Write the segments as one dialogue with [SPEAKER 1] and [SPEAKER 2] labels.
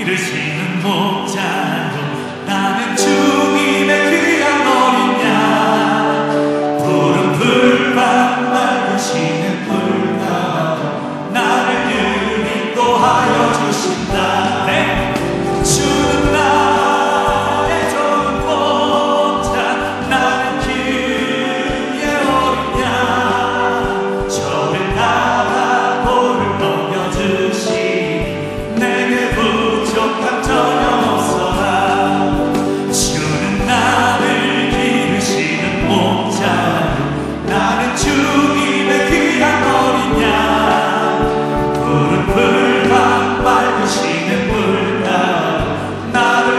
[SPEAKER 1] 기르시는 목자로 나는 주님의 귀한 어린 양 푸른 풀밭 맑으시는 물가로 나를 인도하여 주신다. 네. 주는 나의 좋은 목자 나는 그의 어린 양 저를 따라 볼을 먹여주시니 내게 부족함 전혀 없어라. 주는 나를 기르시는 목자로 나는 주님의 귀한 어린 양 푸른 풀밭 맑으시는 물가로 나를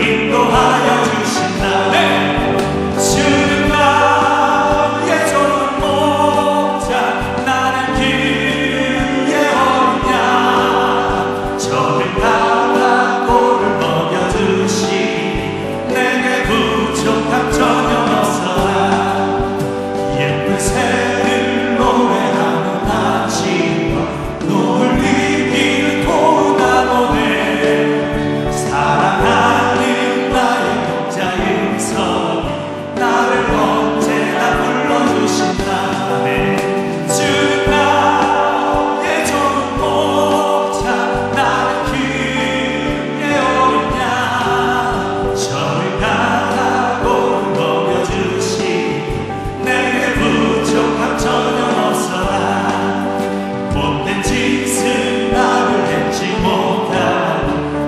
[SPEAKER 1] 인도하여 주신다. 네. 주는 나의 좋은 목자 나는 그의 어린 양 저를 따라 볼을 먹여주시니 내게 부족함 전혀 없어라. 예쁜 새를 노래하는 아침과 노을 이기는 도나노네 사랑하는 나의 목자의 음성이 나를 언제나 불러주신다. 네. 주는 나의 좋은 목자 나는 그의 어린 양 저를 따라 볼을 먹여주시니 내게 부족함 전혀 없어라. 못된 짓을 나를 했지 못하고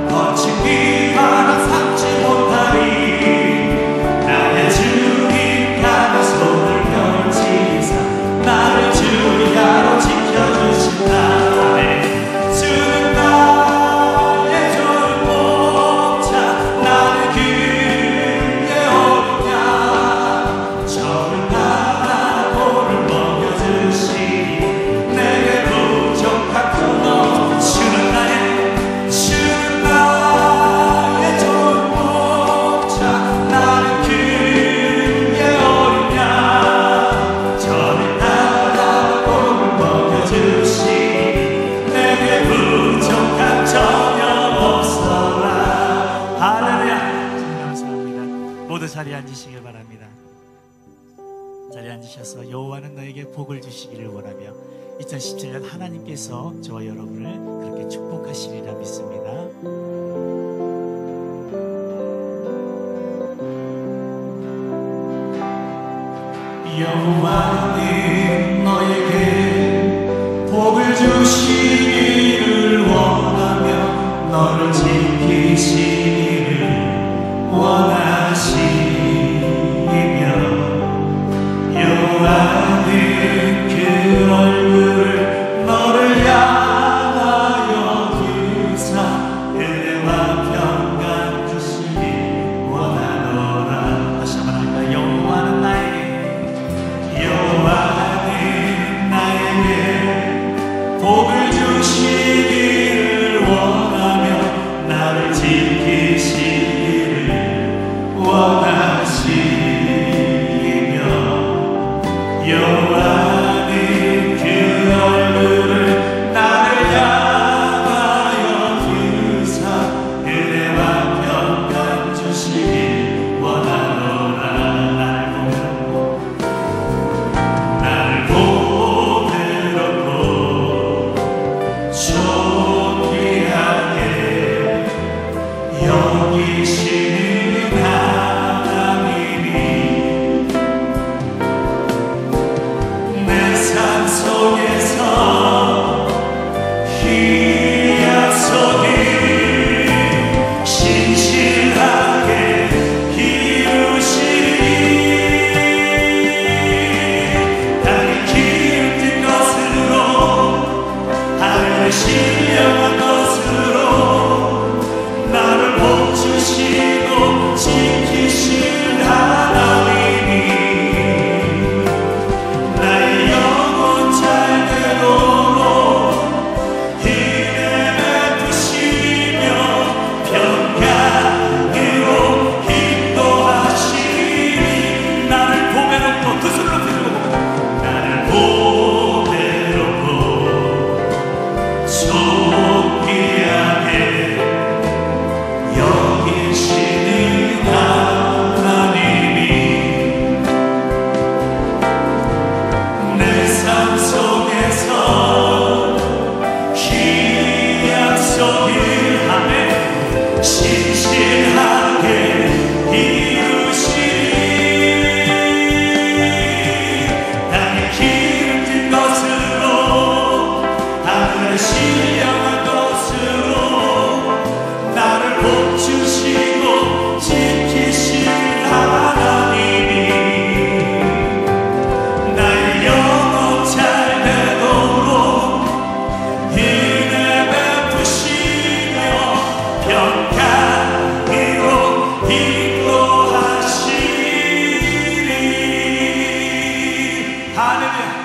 [SPEAKER 1] 거친 비바람 삼지 못하리. 나의 주님 가는 손을 펼치사 나를 주야로 지켜주신다. 네. 주는 나의 좋은 목자 나는 그의 어린 양 저를 따라 볼을 먹여주시니 내게 부족함 전혀 주는 나의 좋은 목자 나는 그의 어린 양 저를 따라 볼을 먹여주시니 내게 부족함 전혀 없어라. 할렐루야. 주님 감사합니다. 모두 자리에 앉으시길 바랍니다. 자리에 앉으셔서 여호와는 너에게 복을 주시기를 원하며 2017년 하나님께서 저와 여러분을 그렇게 축복하시리라 믿습니다. 여호와는 너에게 복을 주시기를 원하며 너를 지키시기를 원하시며 여호와는 그 얼굴을 너를 향하여 드사 은혜와 평강 주시길 원하노라. 다시 한번 할까요? 여호와는 나에게 복을 주시기를 원하며 나를 지키시기를 원하시며 여호와는 그 얼굴을 나를 향하여 드사 은혜와 평강 주시길 원하노라. 나를 보배롭고 존귀하게 여기시는 하나님이 내 삶 속에서 희약속이 신실하게 기르시니 나를 기름 진 것으로 하늘의 신령한 것으로 나를 복 주시고 지키신 하나님이 나의 영혼 잘 되도록 은혜 베푸시며 평강으로 인도하시니 나를 보배롭고 두 손으로 들고 나를 보배롭고 존귀하게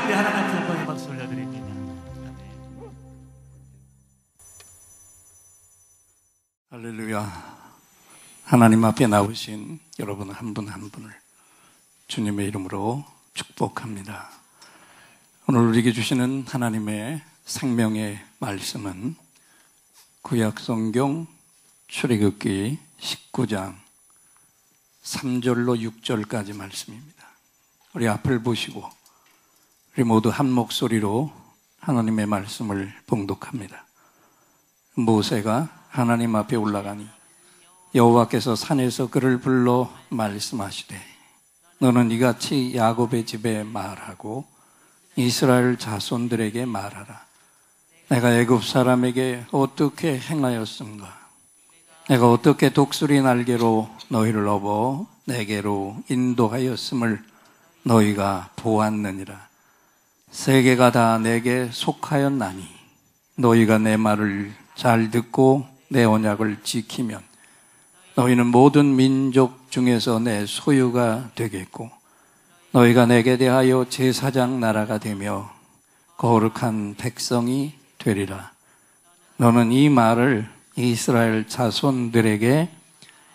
[SPEAKER 1] 우리 하나님 앞에 영광의 박수 올려드립니다.
[SPEAKER 2] 할렐루야. 하나님 앞에 나오신 여러분 한 분 한 분을 주님의 이름으로 축복합니다. 오늘 우리에게 주시는 하나님의 생명의 말씀은 구약성경 출애굽기 19장 3절로 6절까지 말씀입니다. 우리 앞을 보시고 우리 모두 한 목소리로 하나님의 말씀을 봉독합니다. 모세가 하나님 앞에 올라가니 여호와께서 산에서 그를 불러 말씀하시되 너는 이같이 야곱의 집에 말하고 이스라엘 자손들에게 말하라. 내가 애굽 사람에게 어떻게 행하였음가? 내가 어떻게 독수리 날개로 너희를 업어 내게로 인도하였음을 너희가 보았느니라. 세계가 다 내게 속하였나니 너희가 내 말을 잘 듣고 내 언약을 지키면 너희는 모든 민족 중에서 내 소유가 되겠고 너희가 내게 대하여 제사장 나라가 되며 거룩한 백성이 되리라. 너는 이 말을 이스라엘 자손들에게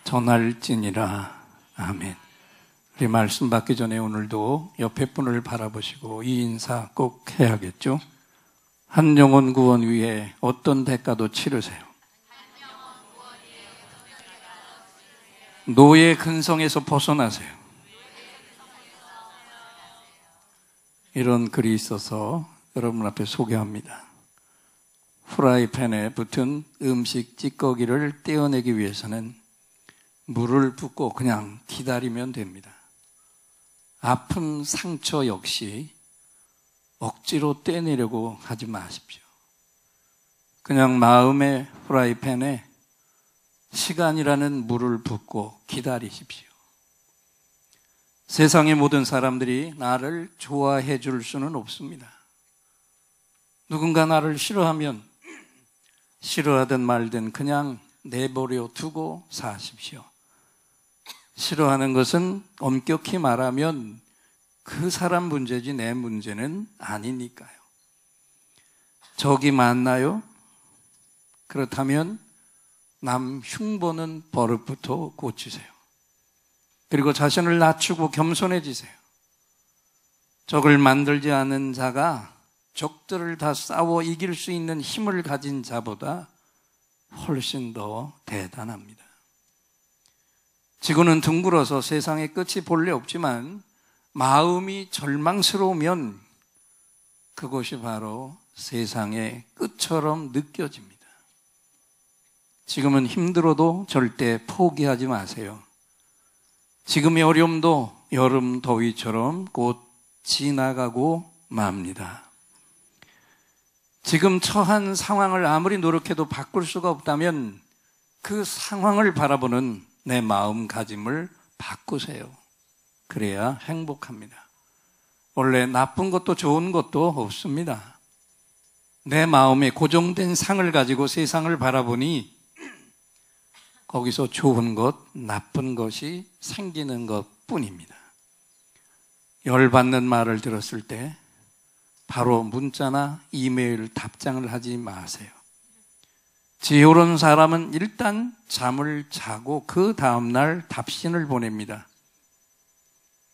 [SPEAKER 2] 전할지니라. 아멘. 우리 말씀 받기 전에 오늘도 옆에 분을 바라보시고 이 인사 꼭 해야겠죠? 한 영혼 구원 위에 어떤 대가도 치르세요. 노예 근성에서 벗어나세요. 이런 글이 있어서 여러분 앞에 소개합니다. 프라이팬에 붙은 음식 찌꺼기를 떼어내기 위해서는 물을 붓고 그냥 기다리면 됩니다. 아픈 상처 역시 억지로 떼내려고 하지 마십시오. 그냥 마음의 프라이팬에 시간이라는 물을 붓고 기다리십시오. 세상의 모든 사람들이 나를 좋아해 줄 수는 없습니다. 누군가 나를 싫어하면 싫어하든 말든 그냥 내버려 두고 사십시오. 싫어하는 것은 엄격히 말하면 그 사람 문제지 내 문제는 아니니까요. 적이 많나요? 그렇다면 남 흉보는 버릇부터 고치세요. 그리고 자신을 낮추고 겸손해지세요. 적을 만들지 않은 자가 적들을 다 싸워 이길 수 있는 힘을 가진 자보다 훨씬 더 대단합니다. 지구는 둥글어서 세상의 끝이 본래 없지만 마음이 절망스러우면 그것이 바로 세상의 끝처럼 느껴집니다. 지금은 힘들어도 절대 포기하지 마세요. 지금의 어려움도 여름 더위처럼 곧 지나가고 맙니다. 지금 처한 상황을 아무리 노력해도 바꿀 수가 없다면 그 상황을 바라보는 내 마음가짐을 바꾸세요. 그래야 행복합니다. 원래 나쁜 것도 좋은 것도 없습니다. 내 마음에 고정된 상을 가지고 세상을 바라보니 거기서 좋은 것, 나쁜 것이 생기는 것 뿐입니다. 열받는 말을 들었을 때 바로 문자나 이메일 답장을 하지 마세요. 지혜로운 사람은 일단 잠을 자고 그 다음날 답신을 보냅니다.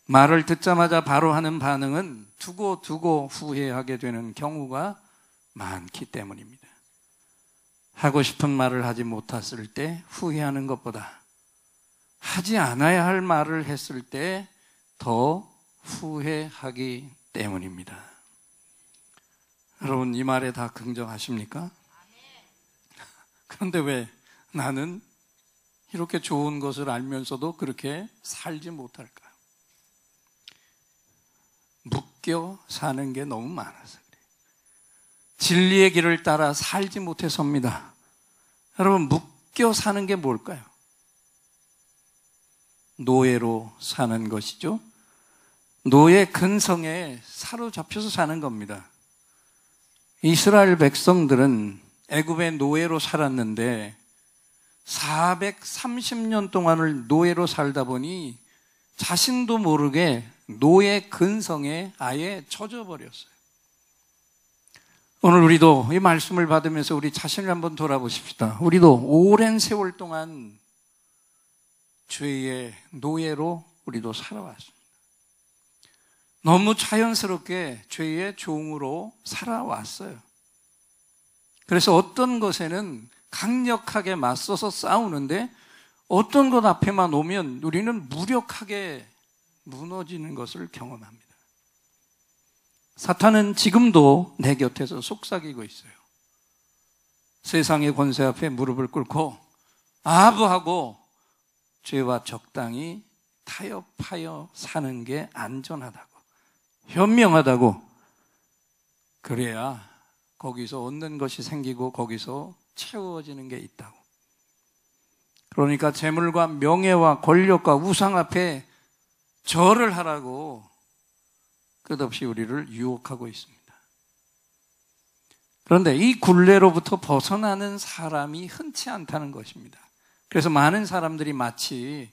[SPEAKER 2] 말을 듣자마자 바로 하는 반응은 두고 후회하게 되는 경우가 많기 때문입니다. 하고 싶은 말을 하지 못했을 때 후회하는 것보다 하지 않아야 할 말을 했을 때 더 후회하기 때문입니다. 여러분 이 말에 다 긍정하십니까? 그런데 왜 나는 이렇게 좋은 것을 알면서도 그렇게 살지 못할까요? 묶여 사는 게 너무 많아서 그래요. 진리의 길을 따라 살지 못해서입니다. 여러분 묶여 사는 게 뭘까요? 노예로 사는 것이죠. 노예 근성에 사로잡혀서 사는 겁니다. 이스라엘 백성들은 애굽의 노예로 살았는데 430년 동안을 노예로 살다 보니 자신도 모르게 노예 근성에 아예 젖어버렸어요. 오늘 우리도 이 말씀을 받으면서 우리 자신을 한번 돌아보십시다. 우리도 오랜 세월 동안 죄의 노예로 우리도 살아왔습니다. 너무 자연스럽게 죄의 종으로 살아왔어요. 그래서 어떤 것에는 강력하게 맞서서 싸우는데 어떤 것 앞에만 오면 우리는 무력하게 무너지는 것을 경험합니다. 사탄은 지금도 내 곁에서 속삭이고 있어요. 세상의 권세 앞에 무릎을 꿇고 아부하고 죄와 적당히 타협하여 사는 게 안전하다고, 현명하다고, 그래야 거기서 얻는 것이 생기고 거기서 채워지는 게 있다고. 그러니까 재물과 명예와 권력과 우상 앞에 절을 하라고 끝없이 우리를 유혹하고 있습니다. 그런데 이 굴레로부터 벗어나는 사람이 흔치 않다는 것입니다. 그래서 많은 사람들이 마치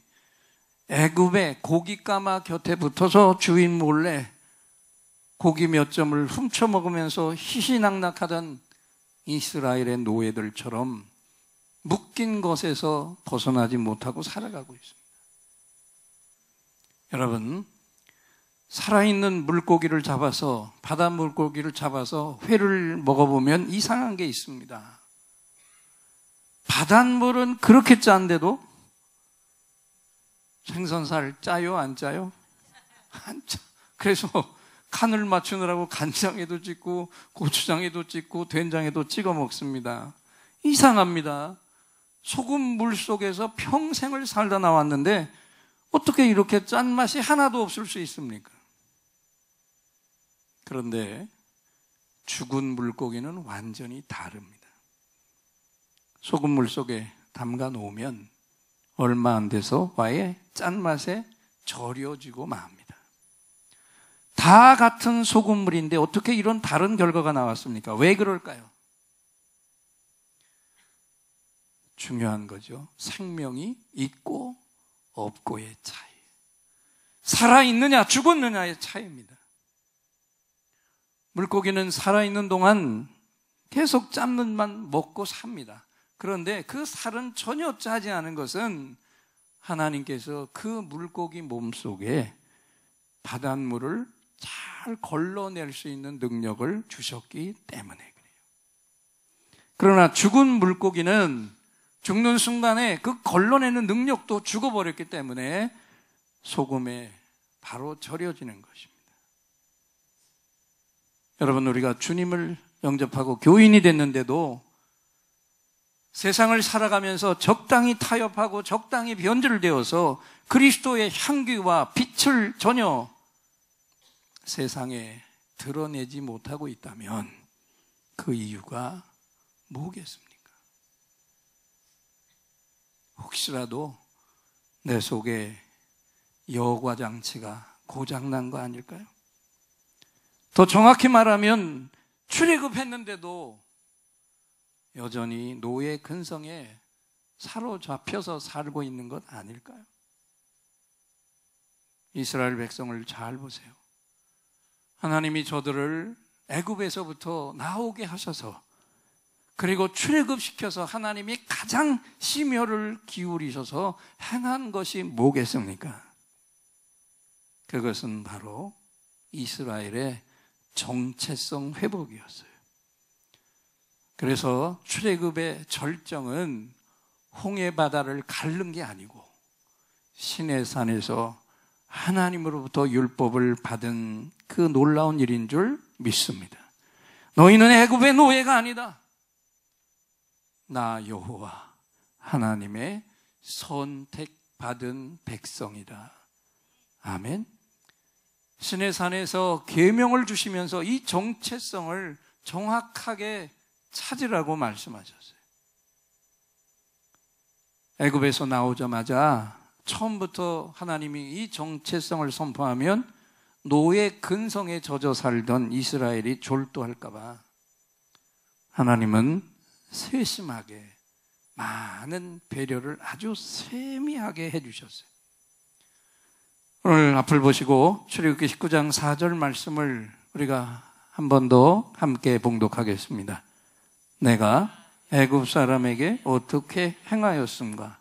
[SPEAKER 2] 애굽의 고깃가마 곁에 붙어서 주인 몰래 고기 몇 점을 훔쳐 먹으면서 희희낙낙하던 이스라엘의 노예들처럼 묶인 것에서 벗어나지 못하고 살아가고 있습니다. 여러분, 살아있는 물고기를 잡아서, 바다 물고기를 잡아서 회를 먹어보면 이상한 게 있습니다. 바닷물은 그렇게 짠데도 생선살 짜요, 안 짜요? 안 짜. 그래서 간을 맞추느라고 간장에도 찍고 고추장에도 찍고 된장에도 찍어 먹습니다. 이상합니다. 소금 물 속에서 평생을 살다 나왔는데 어떻게 이렇게 짠맛이 하나도 없을 수 있습니까? 그런데 죽은 물고기는 완전히 다릅니다. 소금물 속에 담가 놓으면 얼마 안 돼서 아예 짠맛에 절여지고 맙니다. 다 같은 소금물인데 어떻게 이런 다른 결과가 나왔습니까? 왜 그럴까요? 중요한 거죠. 생명이 있고 없고의 차이. 살아있느냐 죽었느냐의 차이입니다. 물고기는 살아있는 동안 계속 짠 맛만 먹고 삽니다. 그런데 그 살은 전혀 짜지 않은 것은 하나님께서 그 물고기 몸속에 바닷물을 잘 걸러낼 수 있는 능력을 주셨기 때문에 그래요. 그러나 죽은 물고기는 죽는 순간에 그 걸러내는 능력도 죽어버렸기 때문에 소금에 바로 절여지는 것입니다. 여러분, 우리가 주님을 영접하고 교인이 됐는데도 세상을 살아가면서 적당히 타협하고 적당히 변질되어서 그리스도의 향기와 빛을 전혀 세상에 드러내지 못하고 있다면 그 이유가 뭐겠습니까? 혹시라도 내 속에 여과장치가 고장난 거 아닐까요? 더 정확히 말하면 출애굽했는데도 여전히 노예 근성에 사로잡혀서 살고 있는 것 아닐까요? 이스라엘 백성을 잘 보세요. 하나님이 저들을 애굽에서부터 나오게 하셔서 그리고 출애굽시켜서 하나님이 가장 심혈을 기울이셔서 행한 것이 뭐겠습니까? 그것은 바로 이스라엘의 정체성 회복이었어요. 그래서 출애굽의 절정은 홍해바다를 가른 게 아니고 시내산에서 하나님으로부터 율법을 받은 그 놀라운 일인 줄 믿습니다. 너희는 애굽의 노예가 아니다. 나 여호와 하나님의 선택받은 백성이다. 아멘. 시내산에서 계명을 주시면서 이 정체성을 정확하게 찾으라고 말씀하셨어요. 애굽에서 나오자마자 처음부터 하나님이 이 정체성을 선포하면 노예 근성에 젖어 살던 이스라엘이 졸도할까 봐 하나님은 세심하게 많은 배려를 아주 세미하게 해주셨어요. 오늘 앞을 보시고 출애굽기 19장 4절 말씀을 우리가 한 번 더 함께 봉독하겠습니다. 내가 애굽 사람에게 어떻게 행하였음과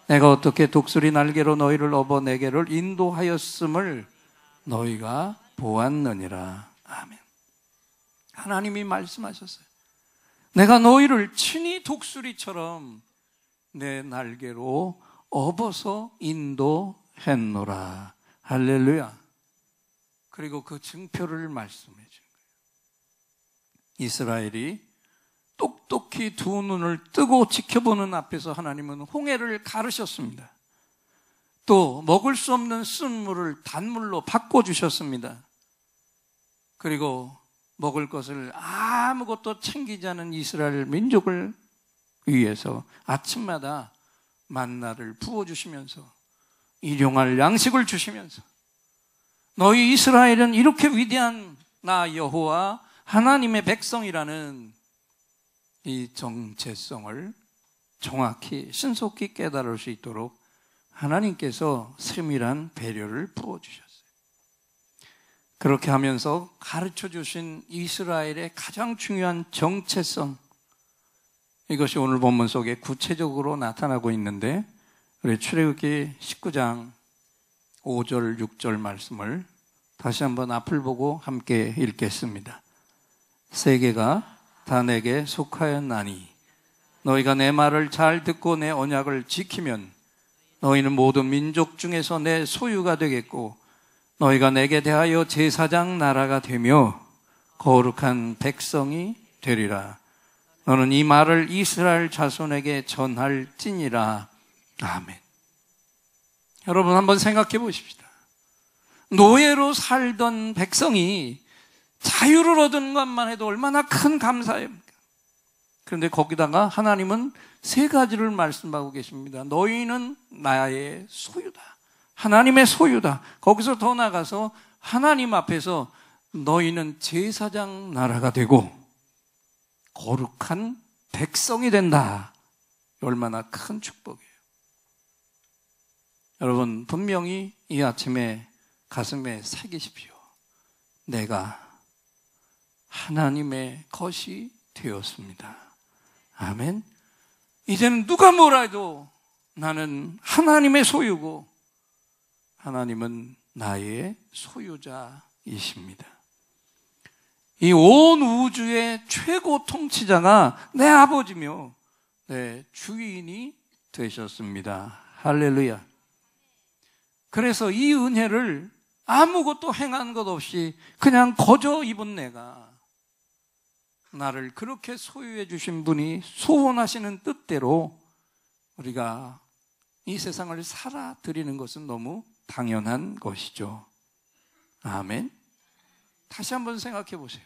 [SPEAKER 2] 내가 어떻게 독수리 날개로 너희를 업어 내게를 인도하였음을 너희가 보았느니라. 아멘. 하나님이 말씀하셨어요. 내가 너희를 친히 독수리처럼 내 날개로 업어서 인도했노라. 할렐루야. 그리고 그 증표를 말씀해 준 거예요. 이스라엘이 똑똑히 두 눈을 뜨고 지켜보는 앞에서 하나님은 홍해를 가르셨습니다. 또 먹을 수 없는 쓴물을 단물로 바꿔주셨습니다. 그리고 먹을 것을 아무것도 챙기지 않은 이스라엘 민족을 위해서 아침마다 만나를 부어주시면서 일용할 양식을 주시면서 너희 이스라엘은 이렇게 위대한 나 여호와 하나님의 백성이라는 이 정체성을 정확히 신속히 깨달을 수 있도록 하나님께서 세밀한 배려를 부어주셨어요. 그렇게 하면서 가르쳐 주신 이스라엘의 가장 중요한 정체성, 이것이 오늘 본문 속에 구체적으로 나타나고 있는데 우리 출애굽기 19장 5절 6절 말씀을 다시 한번 앞을 보고 함께 읽겠습니다. 세계가 다 내게 속하였나니 너희가 내 말을 잘 듣고 내 언약을 지키면 너희는 모든 민족 중에서 내 소유가 되겠고 너희가 내게 대하여 제사장 나라가 되며 거룩한 백성이 되리라. 너는 이 말을 이스라엘 자손에게 전할지니라. 아멘. 여러분 한번 생각해 보십시다. 노예로 살던 백성이 자유를 얻은 것만 해도 얼마나 큰 감사입니까? 그런데 거기다가 하나님은 세 가지를 말씀하고 계십니다. 너희는 나의 소유다. 하나님의 소유다. 거기서 더 나가서 하나님 앞에서 너희는 제사장 나라가 되고 거룩한 백성이 된다. 얼마나 큰 축복이에요. 여러분 분명히 이 아침에 가슴에 새기십시오. 내가 하나님의 것이 되었습니다. 아멘. 이제는 누가 뭐라 해도 나는 하나님의 소유고 하나님은 나의 소유자이십니다. 이 온 우주의 최고 통치자가 내 아버지며 내 주인이 되셨습니다. 할렐루야. 그래서 이 은혜를 아무것도 행한 것 없이 그냥 거저 입은 내가 나를 그렇게 소유해 주신 분이 소원하시는 뜻대로 우리가 이 세상을 살아드리는 것은 너무 당연한 것이죠. 아멘. 다시 한번 생각해 보세요.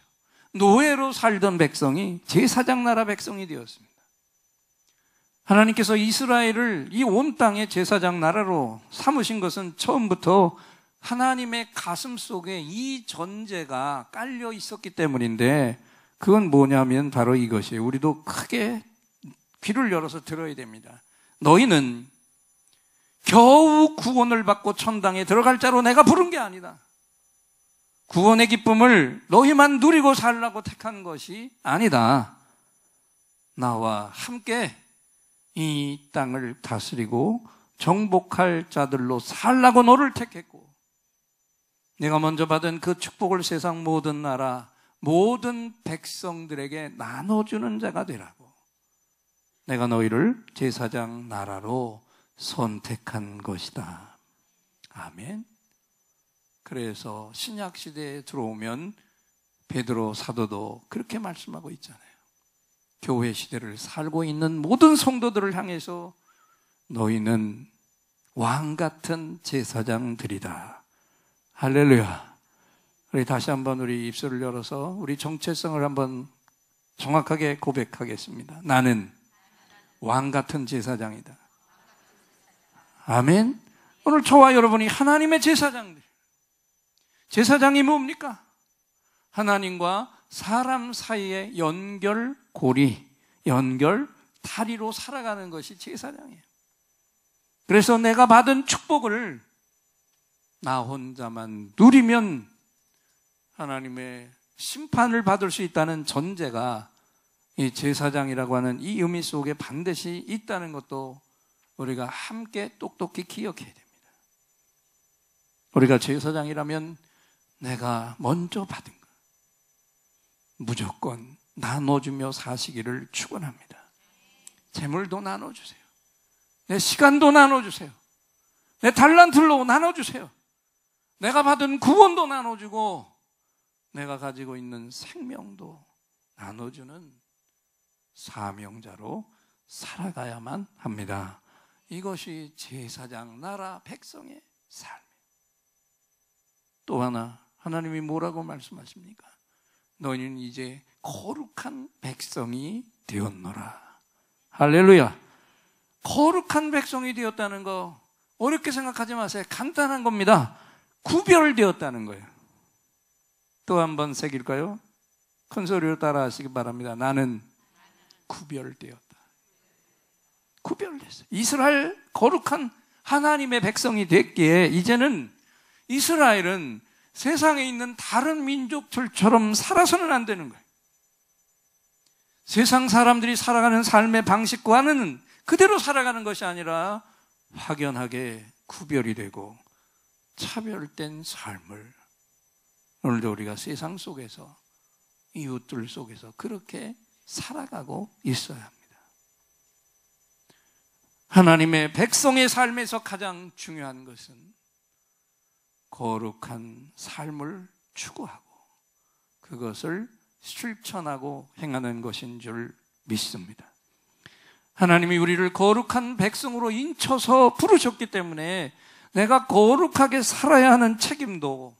[SPEAKER 2] 노예로 살던 백성이 제사장 나라 백성이 되었습니다. 하나님께서 이스라엘을 이 온 땅의 제사장 나라로 삼으신 것은 처음부터 하나님의 가슴 속에 이 전제가 깔려 있었기 때문인데 그건 뭐냐면 바로 이것이에요. 우리도 크게 귀를 열어서 들어야 됩니다. 너희는 겨우 구원을 받고 천당에 들어갈 자로 내가 부른 게 아니다. 구원의 기쁨을 너희만 누리고 살라고 택한 것이 아니다. 나와 함께 이 땅을 다스리고 정복할 자들로 살라고 너를 택했고 내가 먼저 받은 그 축복을 세상 모든 나라 모든 백성들에게 나눠주는 자가 되라고 내가 너희를 제사장 나라로 선택한 것이다. 아멘. 그래서 신약 시대에 들어오면 베드로 사도도 그렇게 말씀하고 있잖아요. 교회 시대를 살고 있는 모든 성도들을 향해서 너희는 왕 같은 제사장들이다. 할렐루야. 우리 다시 한번 우리 입술을 열어서 우리 정체성을 한번 정확하게 고백하겠습니다. 나는 왕 같은 제사장이다. 아멘. 오늘 저와 여러분이 하나님의 제사장들. 제사장이 뭡니까? 하나님과 사람 사이의 연결고리, 연결다리로 살아가는 것이 제사장이에요. 그래서 내가 받은 축복을 나 혼자만 누리면 하나님의 심판을 받을 수 있다는 전제가 이 제사장이라고 하는 이 의미 속에 반드시 있다는 것도 우리가 함께 똑똑히 기억해야 됩니다. 우리가 제사장이라면 내가 먼저 받은 것 무조건 나눠주며 사시기를 축원합니다. 재물도 나눠주세요. 내 시간도 나눠주세요. 내 달란트로 나눠주세요. 내가 받은 구원도 나눠주고 내가 가지고 있는 생명도 나눠주는 사명자로 살아가야만 합니다. 이것이 제사장 나라 백성의 삶이에요. 또 하나, 하나님이 뭐라고 말씀하십니까? 너희는 이제 거룩한 백성이 되었노라. 할렐루야. 거룩한 백성이 되었다는 거 어렵게 생각하지 마세요. 간단한 겁니다. 구별되었다는 거예요. 또 한 번 새길까요? 큰 소리로 따라 하시기 바랍니다. 나는 구별되었다. 구별됐어요. 이스라엘 거룩한 하나님의 백성이 됐기에 이제는 이스라엘은 세상에 있는 다른 민족들처럼 살아서는 안 되는 거예요. 세상 사람들이 살아가는 삶의 방식과는 그대로 살아가는 것이 아니라 확연하게 구별이 되고 차별된 삶을 오늘도 우리가 세상 속에서 이웃들 속에서 그렇게 살아가고 있어야 합니다. 하나님의 백성의 삶에서 가장 중요한 것은 거룩한 삶을 추구하고 그것을 실천하고 행하는 것인 줄 믿습니다. 하나님이 우리를 거룩한 백성으로 인쳐서 부르셨기 때문에 내가 거룩하게 살아야 하는 책임도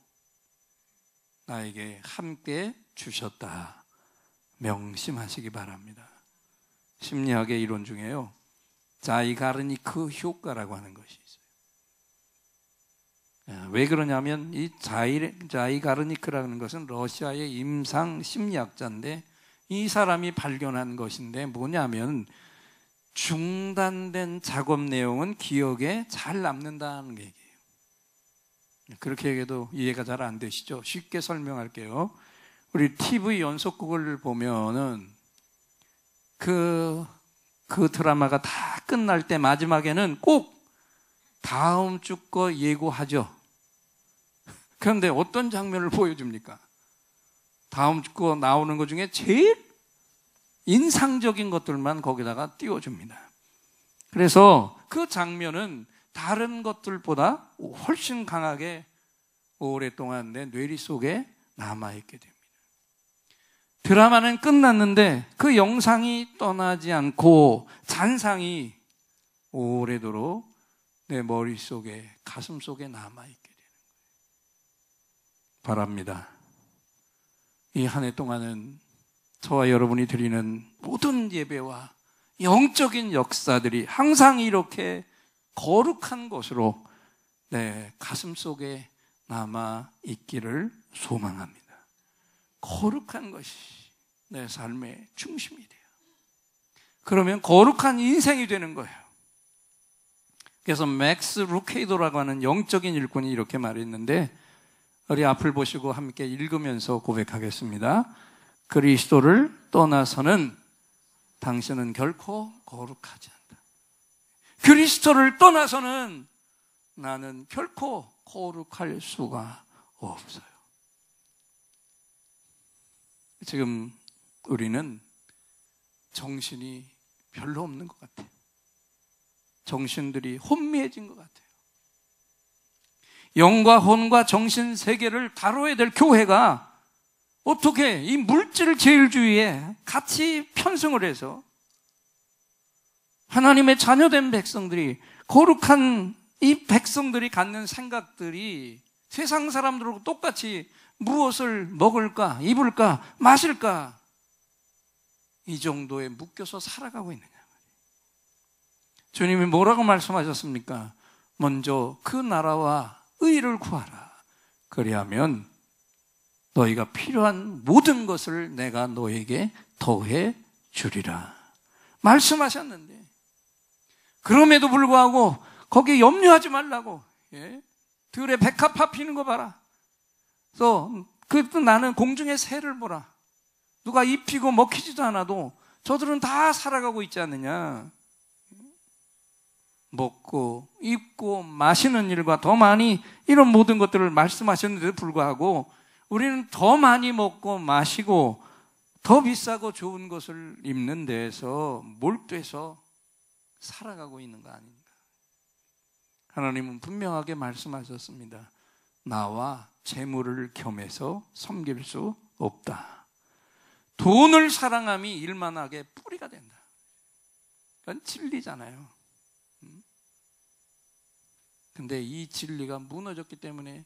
[SPEAKER 2] 나에게 함께 주셨다. 명심하시기 바랍니다. 심리학의 이론 중에요, 자이가르니크 효과라고 하는 것이 있어요. 왜 그러냐면 이 자이가르니크라는 것은 러시아의 임상 심리학자인데 이 사람이 발견한 것인데 뭐냐면 중단된 작업 내용은 기억에 잘 남는다는 얘기예요. 그렇게 얘기해도 이해가 잘 안 되시죠? 쉽게 설명할게요. 우리 TV 연속극을 보면은 그 드라마가 다 끝날 때 마지막에는 꼭 다음 주 거 예고하죠. 그런데 어떤 장면을 보여줍니까? 다음 주 거 나오는 것 중에 제일 인상적인 것들만 거기다가 띄워줍니다. 그래서 그 장면은 다른 것들보다 훨씬 강하게 오랫동안 내 뇌리 속에 남아있게 됩니다. 드라마는 끝났는데 그 영상이 떠나지 않고 잔상이 오래도록 내 머릿속에, 가슴 속에 남아있게 되는 거예요. 바랍니다. 이 한 해 동안은 저와 여러분이 드리는 모든 예배와 영적인 역사들이 항상 이렇게 거룩한 것으로 내 가슴 속에 남아있기를 소망합니다. 거룩한 것이 내 삶의 중심이 돼요. 그러면 거룩한 인생이 되는 거예요. 그래서 맥스 루케이도라고 하는 영적인 일꾼이 이렇게 말했는데, 우리 앞을 보시고 함께 읽으면서 고백하겠습니다. 그리스도를 떠나서는 당신은 결코 거룩하지 않다. 그리스도를 떠나서는 나는 결코 거룩할 수가 없어요. 지금 우리는 정신이 별로 없는 것 같아요. 정신들이 혼미해진 것 같아요. 영과 혼과 정신 세계를 다뤄야 될 교회가 어떻게 이 물질 제일주의에 같이 편승을 해서 하나님의 자녀된 백성들이, 거룩한 이 백성들이 갖는 생각들이 세상 사람들하고 똑같이 무엇을 먹을까, 입을까, 마실까, 이 정도에 묶여서 살아가고 있느냐. 주님이 뭐라고 말씀하셨습니까? 먼저 그 나라와 의를 구하라. 그리하면 너희가 필요한 모든 것을 내가 너에게 더해 주리라 말씀하셨는데, 그럼에도 불구하고 거기에 염려하지 말라고, 들에 백합화 피는 거 봐라. 또 나는 공중의 새를 보라. 누가 입히고 먹히지도 않아도 저들은 다 살아가고 있지 않느냐. 먹고 입고 마시는 일과 더 많이 이런 모든 것들을 말씀하셨는데도 불구하고 우리는 더 많이 먹고 마시고 더 비싸고 좋은 것을 입는 데에서 몰두해서 살아가고 있는 거 아닌가. 하나님은 분명하게 말씀하셨습니다. 나와 재물을 겸해서 섬길 수 없다. 돈을 사랑함이 일만하게 뿌리가 된다. 그건 진리잖아요. 근데 이 진리가 무너졌기 때문에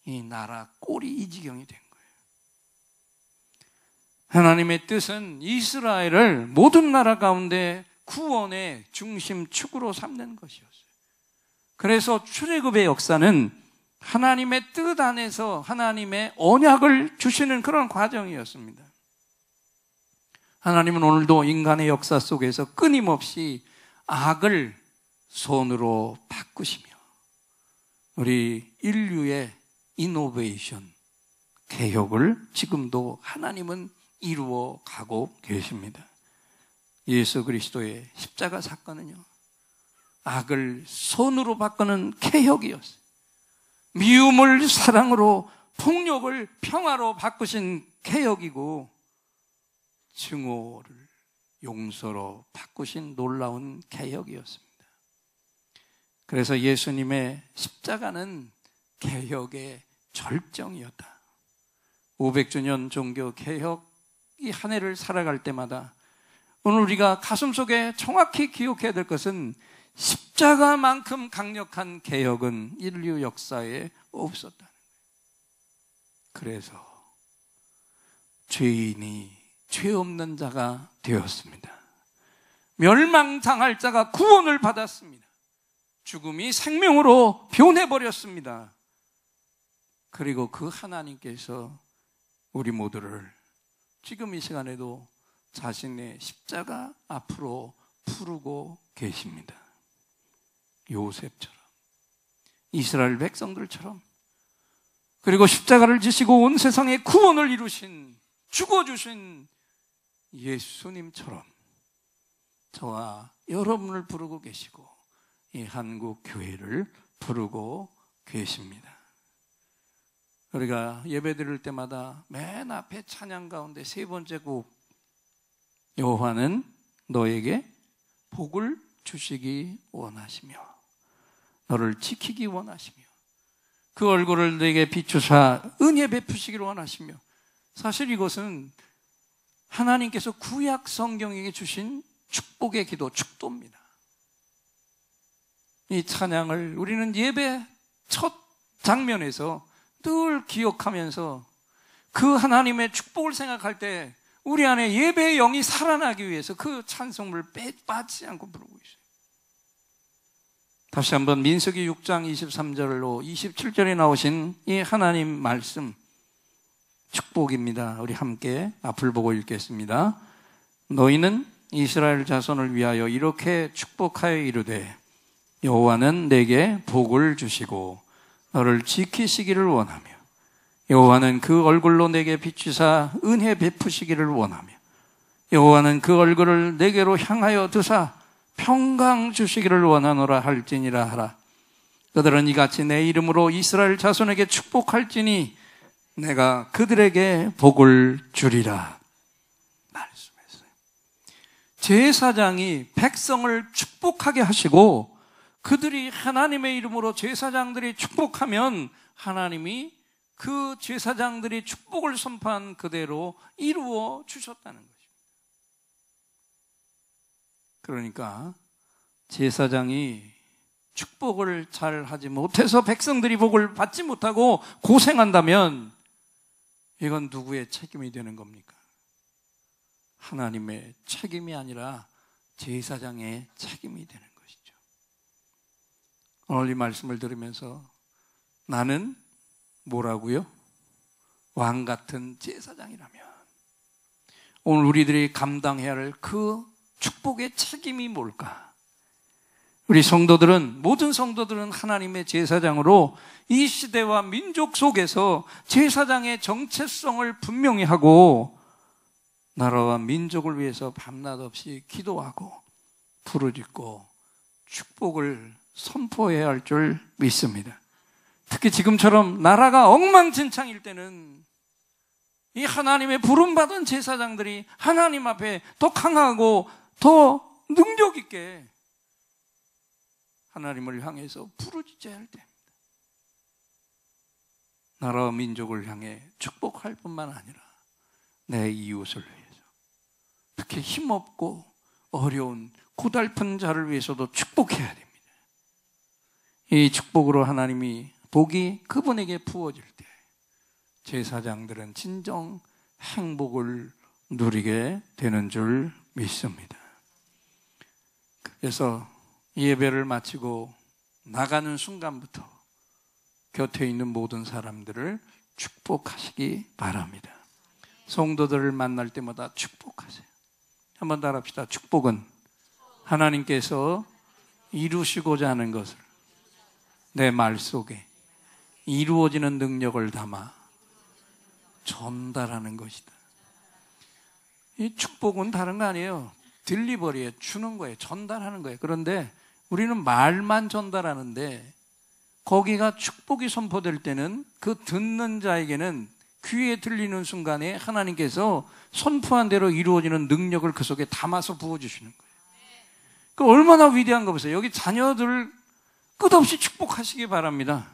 [SPEAKER 2] 이 나라 꼴이 이 지경이 된 거예요. 하나님의 뜻은 이스라엘을 모든 나라 가운데 구원의 중심 축으로 삼는 것이었어요. 그래서 출애굽의 역사는 하나님의 뜻 안에서 하나님의 언약을 주시는 그런 과정이었습니다. 하나님은 오늘도 인간의 역사 속에서 끊임없이 악을 선으로 바꾸시며 우리 인류의 이노베이션, 개혁을 지금도 하나님은 이루어 가고 계십니다. 예수 그리스도의 십자가 사건은요, 악을 선으로 바꾸는 개혁이었어요. 미움을 사랑으로, 폭력을 평화로 바꾸신 개혁이고, 증오를 용서로 바꾸신 놀라운 개혁이었습니다. 그래서 예수님의 십자가는 개혁의 절정이었다. 500주년 종교 개혁 이 한 해를 살아갈 때마다 오늘 우리가 가슴속에 정확히 기억해야 될 것은 십자가만큼 강력한 개혁은 인류 역사에 없었다는 거예요. 그래서 죄인이 죄 없는 자가 되었습니다. 멸망당할 자가 구원을 받았습니다. 죽음이 생명으로 변해버렸습니다. 그리고 그 하나님께서 우리 모두를 지금 이 시간에도 자신의 십자가 앞으로 부르고 계십니다. 요셉처럼, 이스라엘 백성들처럼, 그리고 십자가를 지시고 온 세상에 구원을 이루신, 죽어주신 예수님처럼 저와 여러분을 부르고 계시고 이 한국 교회를 부르고 계십니다. 우리가 예배 드릴 때마다 맨 앞에 찬양 가운데 세 번째 곡, 여호와는 너에게 복을 주시기 원하시며 너를 지키기 원하시며 그 얼굴을 내게 비추사 은혜 베푸시기를 원하시며, 사실 이것은 하나님께서 구약 성경에게 주신 축복의 기도, 축도입니다. 이 찬양을 우리는 예배 첫 장면에서 늘 기억하면서 그 하나님의 축복을 생각할 때 우리 안에 예배의 영이 살아나기 위해서 그 찬송을 빠지지 않고 부르고 있어요. 다시 한번 민수기 6장 23절로 27절에 나오신 이 하나님 말씀 축복입니다. 우리 함께 앞을 보고 읽겠습니다. 너희는 이스라엘 자손을 위하여 이렇게 축복하여 이르되 여호와는 내게 복을 주시고 너를 지키시기를 원하며 여호와는 그 얼굴로 내게 비추사 은혜 베푸시기를 원하며 여호와는 그 얼굴을 내게로 향하여 드사 평강 주시기를 원하노라 할지니라 하라. 그들은 이같이 내 이름으로 이스라엘 자손에게 축복할지니 내가 그들에게 복을 주리라 말씀했어요. 제사장이 백성을 축복하게 하시고 그들이 하나님의 이름으로 제사장들이 축복하면 하나님이 그 제사장들이 축복을 선포한 그대로 이루어 주셨다는 것입니다. 그러니까 제사장이 축복을 잘 하지 못해서 백성들이 복을 받지 못하고 고생한다면 이건 누구의 책임이 되는 겁니까? 하나님의 책임이 아니라 제사장의 책임이 되는 것이죠. 오늘 이 말씀을 들으면서 나는 뭐라고요? 왕 같은 제사장이라면 오늘 우리들이 감당해야 할 그 축복의 책임이 뭘까? 우리 성도들은, 모든 성도들은 하나님의 제사장으로 이 시대와 민족 속에서 제사장의 정체성을 분명히 하고 나라와 민족을 위해서 밤낮 없이 기도하고 부르짖고 축복을 선포해야 할 줄 믿습니다. 특히 지금처럼 나라가 엉망진창일 때는 이 하나님의 부름받은 제사장들이 하나님 앞에 더 강하고 더 능력 있게 하나님을 향해서 부르짖어야 할 때입니다. 나라와 민족을 향해 축복할 뿐만 아니라 내 이웃을 위해서, 특히 힘없고 어려운 고달픈 자를 위해서도 축복해야 됩니다. 이 축복으로 하나님이 복이 그분에게 부어질 때 제사장들은 진정 행복을 누리게 되는 줄 믿습니다. 그래서 예배를 마치고 나가는 순간부터 곁에 있는 모든 사람들을 축복하시기 바랍니다. 성도들을 만날 때마다 축복하세요. 한번 따라합시다. 축복은 하나님께서 이루시고자 하는 것을 내 말 속에 이루어지는 능력을 담아 전달하는 것이다. 이 축복은 다른 거 아니에요. 딜리버리에 주는 거예요. 전달하는 거예요. 그런데 우리는 말만 전달하는데 거기가 축복이 선포될 때는 그 듣는 자에게는 귀에 들리는 순간에 하나님께서 선포한 대로 이루어지는 능력을 그 속에 담아서 부어주시는 거예요. 그 얼마나 위대한 거 보세요. 여기 자녀들 끝없이 축복하시기 바랍니다.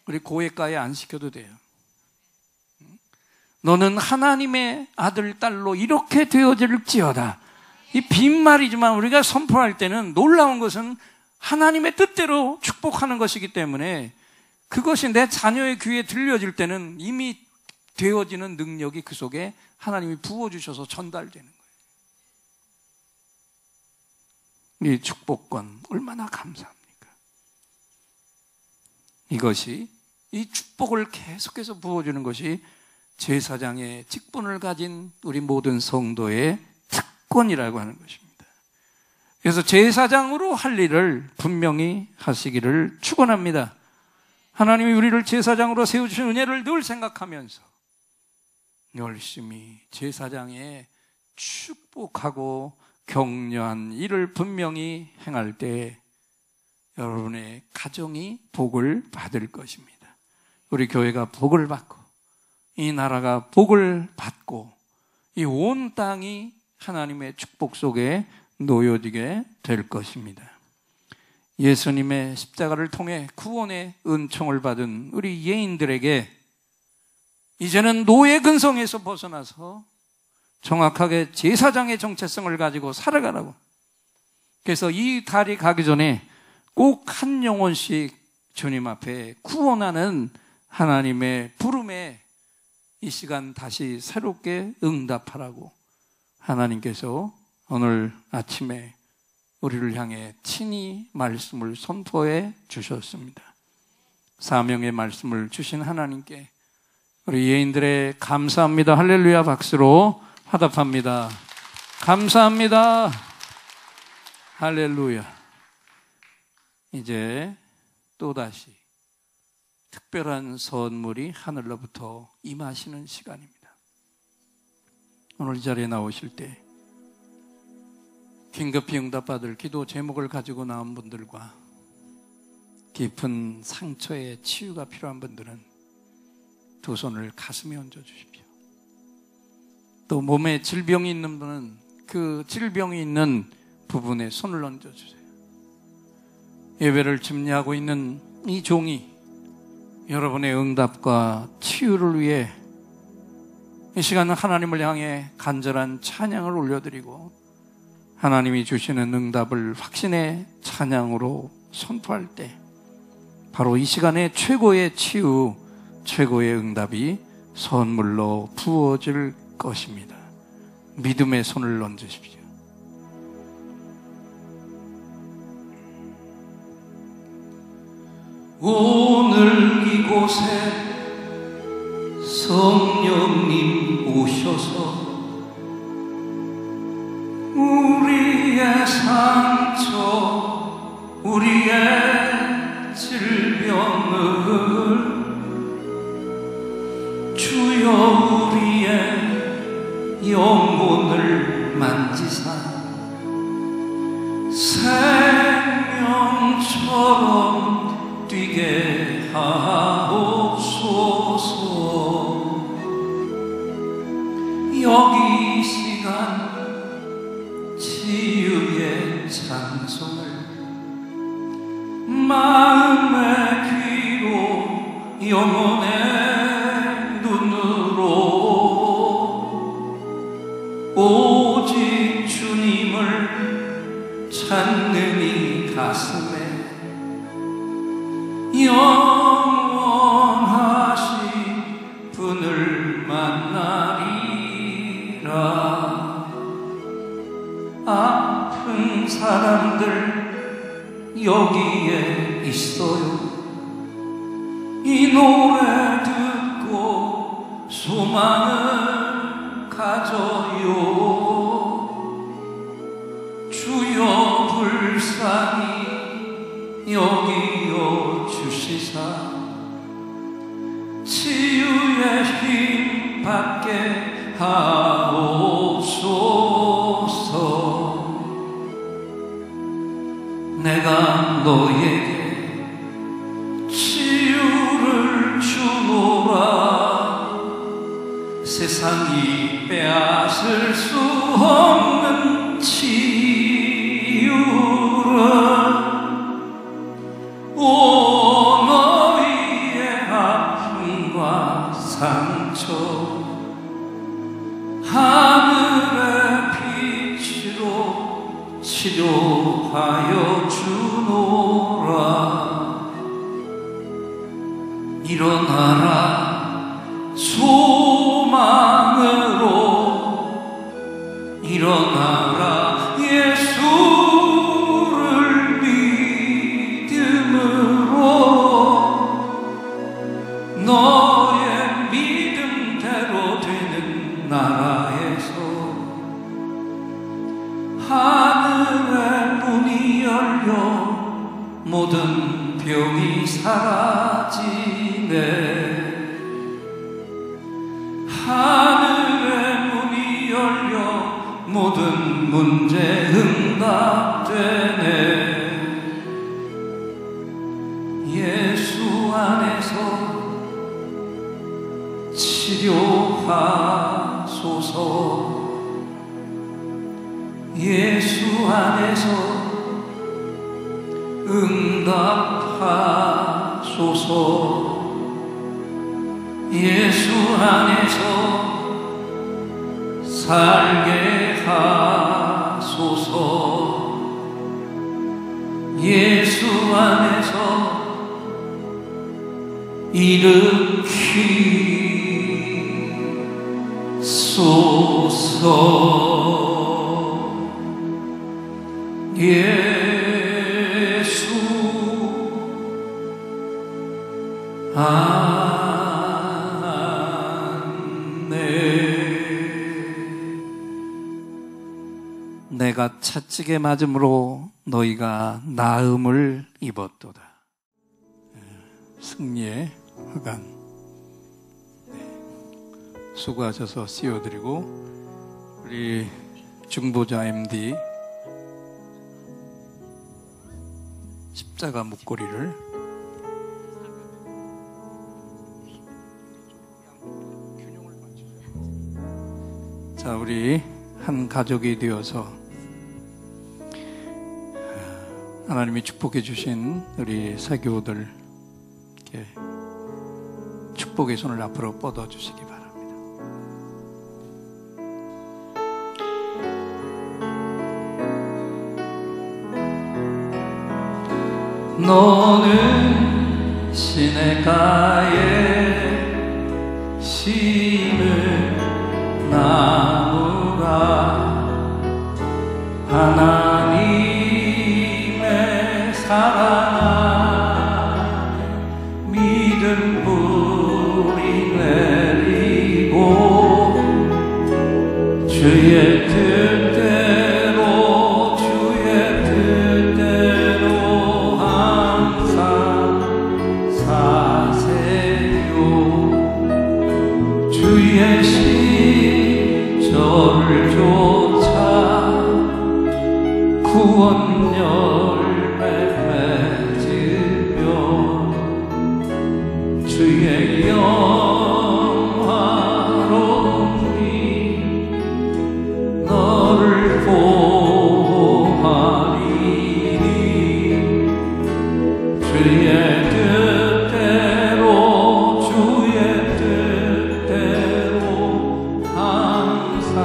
[SPEAKER 2] 우리 고액가에 안 시켜도 돼요. 너는 하나님의 아들, 딸로 이렇게 되어질지어다. 이 빈말이지만 우리가 선포할 때는 놀라운 것은 하나님의 뜻대로 축복하는 것이기 때문에 그것이 내 자녀의 귀에 들려질 때는 이미 되어지는 능력이 그 속에 하나님이 부어주셔서 전달되는 거예요. 이 축복권 얼마나 감사합니까? 이것이, 이 축복을 계속해서 부어주는 것이 제사장의 직분을 가진 우리 모든 성도의 특권이라고 하는 것입니다. 그래서 제사장으로 할 일을 분명히 하시기를 축원합니다. 하나님이 우리를 제사장으로 세우신 은혜를 늘 생각하면서 열심히 제사장의 축복하고 격려한 일을 분명히 행할 때 여러분의 가정이 복을 받을 것입니다. 우리 교회가 복을 받고 이 나라가 복을 받고 이 온 땅이 하나님의 축복 속에 놓여지게 될 것입니다. 예수님의 십자가를 통해 구원의 은총을 받은 우리 예인들에게 이제는 노예 근성에서 벗어나서 정확하게 제사장의 정체성을 가지고 살아가라고. 그래서 이 달이 가기 전에 꼭 한 영혼씩 주님 앞에 구원하는 하나님의 부름에 이 시간 다시 새롭게 응답하라고 하나님께서 오늘 아침에 우리를 향해 친히 말씀을 선포해 주셨습니다. 사명의 말씀을 주신 하나님께 우리 예인들의 감사합니다. 할렐루야 박수로 화답합니다. 감사합니다. 할렐루야. 이제 또다시 특별한 선물이 하늘로부터 임하시는 시간입니다. 오늘 이 자리에 나오실 때 긴급히 응답받을 기도 제목을 가지고 나온 분들과 깊은 상처의 치유가 필요한 분들은 두 손을 가슴에 얹어 주십시오. 또 몸에 질병이 있는 분은 그 질병이 있는 부분에 손을 얹어 주세요. 예배를 집례하고 있는 이 종이 여러분의 응답과 치유를 위해 이 시간은 하나님을 향해 간절한 찬양을 올려드리고 하나님이 주시는 응답을 확신의 찬양으로 선포할 때 바로 이 시간에 최고의 치유, 최고의 응답이 선물로 부어질 것입니다. 믿음의 손을 얹으십시오. 오늘 이곳에 성령님 오셔서 우리의 상처 우리의 질병을 주여 우리의 영혼을 만지사 생명처럼 뛰게 하옵소서. 여기 이 시간 치유의 찬송을 마음의 귀로 영혼의 눈으로 오직 주님을 찾는 이 가슴에 영원하신 분을 만나리라. 아픈 사람들 여기에 있어요. 이 노래 듣고 소망을 가져요. 주여 불쌍히 여기여 주시사 치유의 힘 받게 하옵소서. 내가 너에게 치유를 주노라. 세상이 빼앗을 수 없는 치유를 오 너희의 아픔과 상처 하늘의 빛으로 치료하여 주노라. 일어나라 소망으로 일어나라 예수를 믿음으로 너의 믿음대로 되는 나라에서 하늘의 문이 열려 모든 병이 사라지네. 하늘의 문이 열려 모든 문제 응답되네. 예수 안에서 치료하소서. 예수 안에서 응답하소서. 예수 안에서 살게 하소서. 예수 안에서 일으키소서. 예수 아멘. 내가 채찍에 맞음으로 너희가 나음을 입었도다. 승리의 허간. 수고하셔서 씌워드리고 우리 중보자 MD 십자가 목걸이를 자 우리 한 가족이 되어서 하나님이 축복해 주신 우리 사교우들 이렇게 축복의 손을 앞으로 뻗어 주시기 바랍니다. 너는 시냇가에 심은 나무가 하나님의 사랑 믿음 뿌리 내리고 주의 뜻대로 주의 뜻대로 돌조차 구원 열매 맺으며 주의 영화로운 이 너를 보호하리니 주의 뜻대로 주의 뜻대로 항상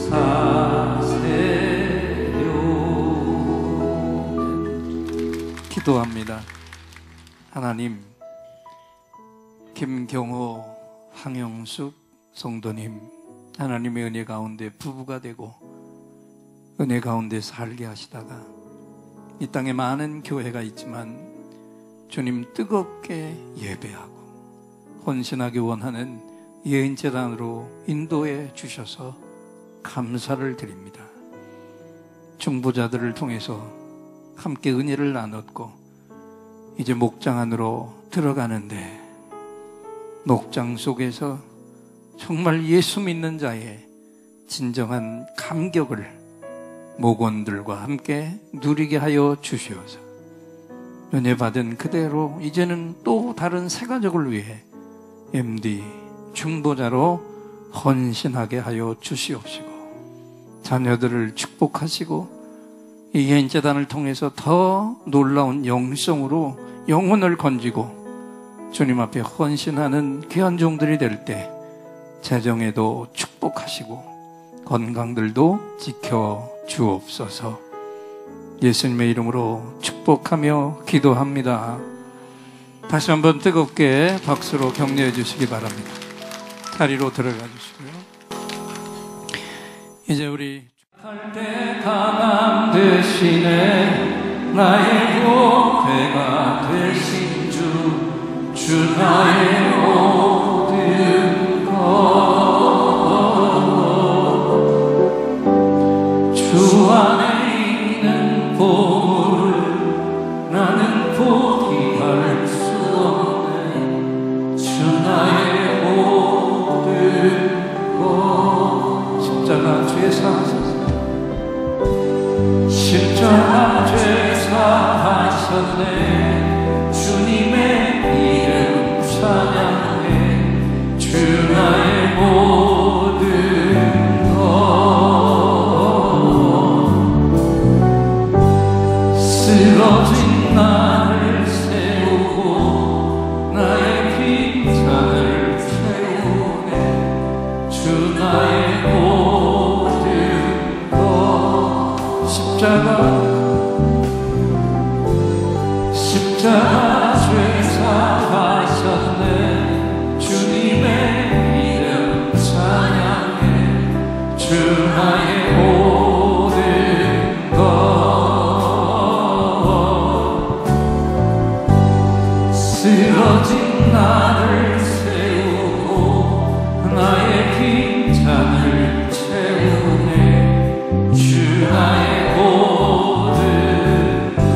[SPEAKER 2] 사세요. 기도합니다. 하나님, 김경호, 황영숙 성도님, 하나님의 은혜 가운데 부부가 되고 은혜 가운데 살게 하시다가 이 땅에 많은 교회가 있지만 주님 뜨겁게 예배하고 헌신하기 원하는 예인재단으로 인도해 주셔서 감사를 드립니다. 중보자들을 통해서 함께 은혜를 나눴고 이제 목장 안으로 들어가는데 목장 속에서 정말 예수 믿는 자의 진정한 감격을 목원들과 함께 누리게 하여 주시옵소서. 은혜 받은 그대로 이제는 또 다른 새 가족을 위해 MD 중보자로 헌신하게 하여 주시옵시고 자녀들을 축복하시고 이 예인재단을 통해서 더 놀라운 영성으로 영혼을 건지고 주님 앞에 헌신하는 귀한 종들이 될 때 재정에도 축복하시고 건강들도 지켜 주옵소서. 예수님의 이름으로 축복하며 기도합니다. 다시 한번 뜨겁게 박수로 격려해 주시기 바랍니다. 자리로 들어가 주시고요. 이제 우리 할 때 강함 대신에 나의 보배가 되신 주 나의 모든 것 주 안에 있는 보물을 나는 포기할 수 없네. 주 나의 모든 것 십자가 죄사 십자가 죄사하셨네. 주님의 이름 찬양해. 주 나의 모든 것 쓰러진 나를 세우고 나의 빈잔을 채우네. 주 나의 모든 것 십자가 죄사하셨네. 주님의 이름 찬양해. 주 나의 모든 것 쓰러진 나를 세우고 나의 빈잔을 채우네. 주 나의 모든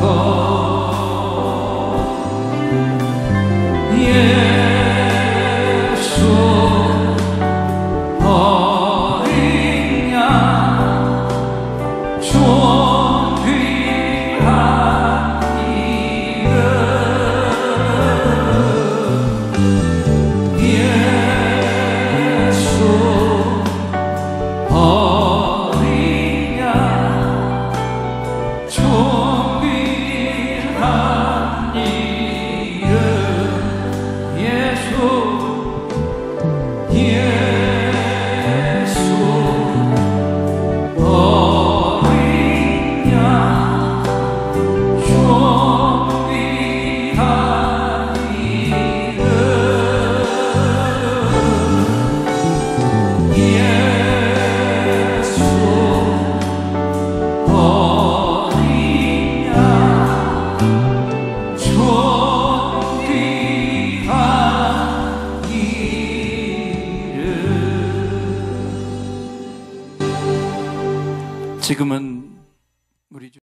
[SPEAKER 2] 것 예수 어린 양 존귀한 이름 예수 어린 양 존귀한 이름 예수 어린 양 존귀한 이름 예수 어린 양 존귀한 이름 지금은